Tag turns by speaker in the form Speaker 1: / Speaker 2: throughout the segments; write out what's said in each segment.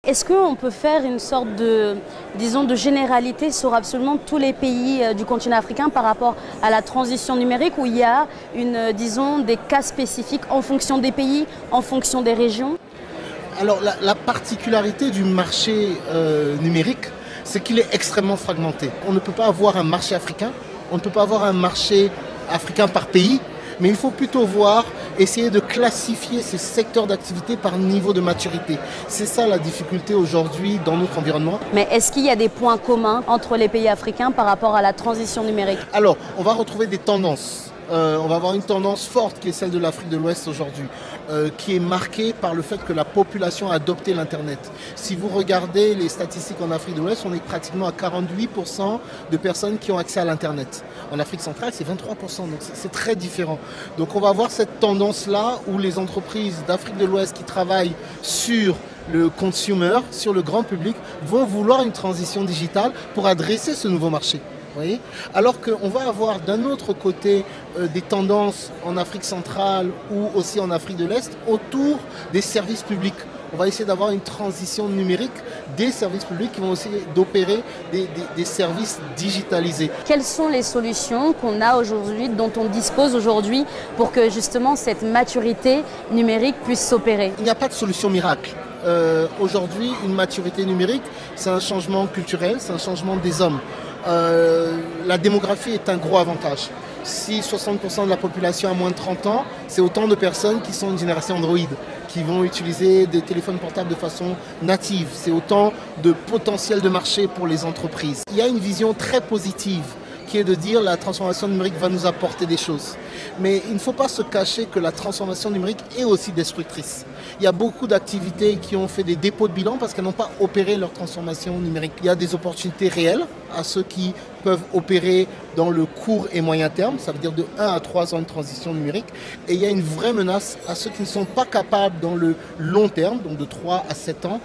Speaker 1: Est-ce qu'on peut faire une sorte de, disons, de généralité sur absolument tous les pays du continent africain par rapport à la transition numérique où il y a disons, des cas spécifiques en fonction des pays, en fonction des régions?
Speaker 2: Alors la particularité du marché numérique, c'est qu'il est extrêmement fragmenté. On ne peut pas avoir un marché africain, on ne peut pas avoir un marché africain par pays, mais il faut plutôt essayer de classifier ces secteurs d'activité par niveau de maturité. C'est ça la difficulté aujourd'hui dans notre environnement.
Speaker 1: Mais est-ce qu'il y a des points communs entre les pays africains par rapport à la transition numérique?
Speaker 2: Alors, on va retrouver des tendances. On va avoir une tendance forte qui est celle de l'Afrique de l'Ouest aujourd'hui, qui est marquée par le fait que la population a adopté l'Internet. Si vous regardez les statistiques en Afrique de l'Ouest, on est pratiquement à 48% de personnes qui ont accès à l'Internet. En Afrique centrale, c'est 23%, donc c'est très différent. Donc on va avoir cette tendance-là où les entreprises d'Afrique de l'Ouest qui travaillent sur le consumer, sur le grand public, vont vouloir une transition digitale pour adresser ce nouveau marché. Voyez, alors qu'on va avoir d'un autre côté des tendances en Afrique centrale ou aussi en Afrique de l'Est autour des services publics. On va essayer d'avoir une transition numérique des services publics qui vont aussi d'opérer des services digitalisés.
Speaker 1: Quelles sont les solutions qu'on a aujourd'hui, dont on dispose aujourd'hui pour que justement cette maturité numérique puisse s'opérer?
Speaker 2: Il n'y a pas de solution miracle. Aujourd'hui, une maturité numérique, c'est un changement culturel, c'est un changement des hommes. La démographie est un gros avantage. Si 60% de la population a moins de 30 ans, c'est autant de personnes qui sont une génération Android, qui vont utiliser des téléphones portables de façon native. C'est autant de potentiel de marché pour les entreprises. Il y a une vision très positive qui est de dire la transformation numérique va nous apporter des choses. Mais il ne faut pas se cacher que la transformation numérique est aussi destructrice. Il y a beaucoup d'activités qui ont fait des dépôts de bilan parce qu'elles n'ont pas opéré leur transformation numérique. Il y a des opportunités réelles à ceux qui peuvent opérer dans le court et moyen terme, ça veut dire de 1 à 3 ans de transition numérique. Et il y a une vraie menace à ceux qui ne sont pas capables dans le long terme, donc de 3 à 7 ans,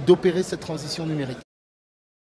Speaker 2: d'opérer cette transition numérique.